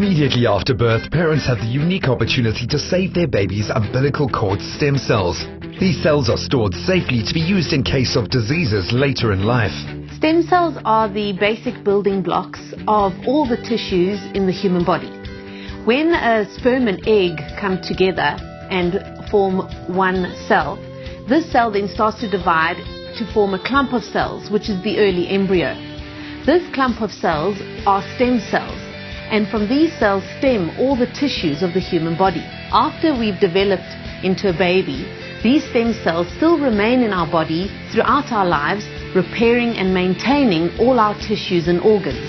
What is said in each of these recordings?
Immediately after birth, parents have the unique opportunity to save their baby's umbilical cord stem cells. These cells are stored safely to be used in case of diseases later in life. Stem cells are the basic building blocks of all the tissues in the human body. When a sperm and egg come together and form one cell, this cell then starts to divide to form a clump of cells, which is the early embryo. This clump of cells are stem cells, and from these cells stem all the tissues of the human body. After we've developed into a baby, these stem cells still remain in our body throughout our lives, repairing and maintaining all our tissues and organs.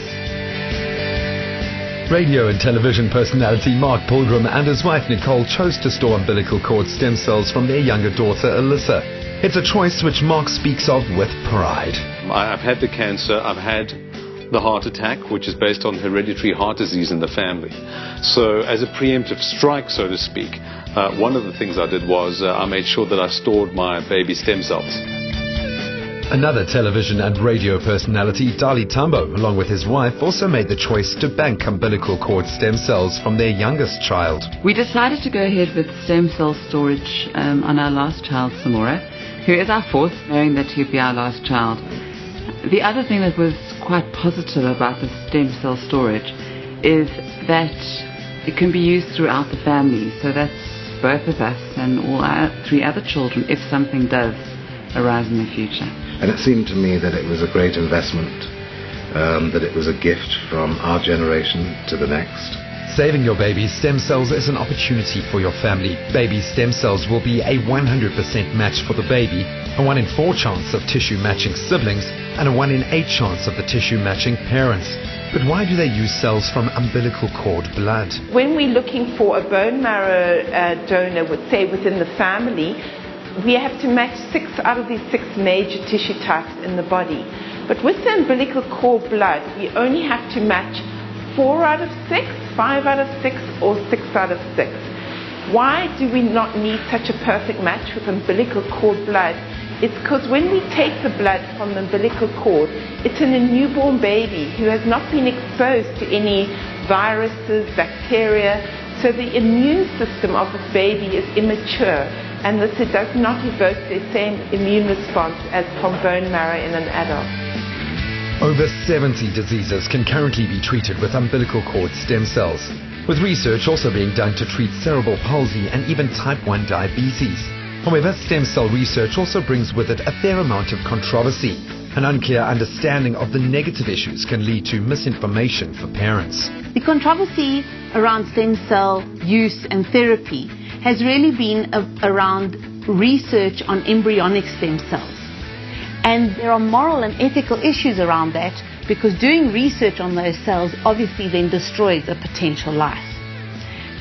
Radio and television personality Mark Pilgrim and his wife Nicole chose to store umbilical cord stem cells from their younger daughter Alyssa. It's a choice which Mark speaks of with pride. I've had the cancer, I've had the heart attack, which is based on hereditary heart disease in the family. So as a preemptive strike, so to speak, one of the things I did was I made sure that I stored my baby stem cells. Another television and radio personality, Dali Tambo, along with his wife, also made the choice to bank umbilical cord stem cells from their youngest child. We decided to go ahead with stem cell storage on our last child, Samora, who is our fourth, knowing that he'd be our last child. The other thing that was quite positive about the stem cell storage is that it can be used throughout the family. So that's both of us and all our three other children if something does arise in the future. And it seemed to me that it was a great investment, that it was a gift from our generation to the next. Saving your baby's stem cells is an opportunity for your family. Baby stem cells will be a 100% match for the baby, a 1 in 4 chance of tissue matching siblings, and a 1 in 8 chance of the tissue matching parents. But why do they use cells from umbilical cord blood? When we're looking for a bone marrow donor, say within the family, we have to match 6 out of these 6 major tissue types in the body. But with the umbilical cord blood, we only have to match 4 out of 6, 5 out of 6, or 6 out of 6. Why do we not need such a perfect match with umbilical cord blood? It's because when we take the blood from the umbilical cord, it's in a newborn baby who has not been exposed to any viruses, bacteria, so the immune system of this baby is immature, and this it does not evoke the same immune response as from bone marrow in an adult. Over 70 diseases can currently be treated with umbilical cord stem cells, with research also being done to treat cerebral palsy and even type 1 diabetes. However, stem cell research also brings with it a fair amount of controversy. An unclear understanding of the negative issues can lead to misinformation for parents. The controversy around stem cell use and therapy has really been around research on embryonic stem cells. And there are moral and ethical issues around that, because doing research on those cells obviously then destroys a potential life.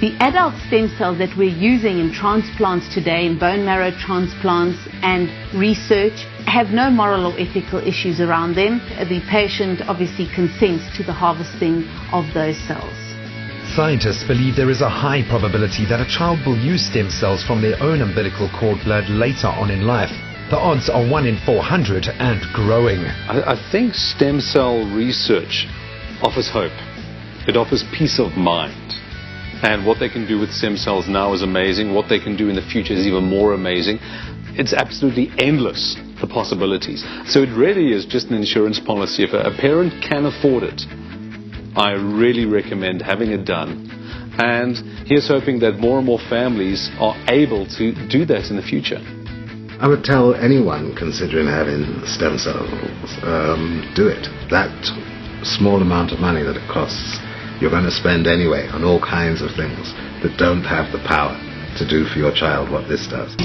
The adult stem cells that we're using in transplants today, in bone marrow transplants and research, have no moral or ethical issues around them. The patient obviously consents to the harvesting of those cells. Scientists believe there is a high probability that a child will use stem cells from their own umbilical cord blood later on in life. The odds are 1 in 400 and growing. I think stem cell research offers hope. It offers peace of mind. And what they can do with stem cells now is amazing. What they can do in the future is even more amazing. It's absolutely endless, the possibilities. So it really is just an insurance policy. If a parent can afford it, I really recommend having it done. And here's hoping that more and more families are able to do that in the future. I would tell anyone considering having stem cells, do it. That small amount of money that it costs, you're going to spend anyway on all kinds of things that don't have the power to do for your child what this does.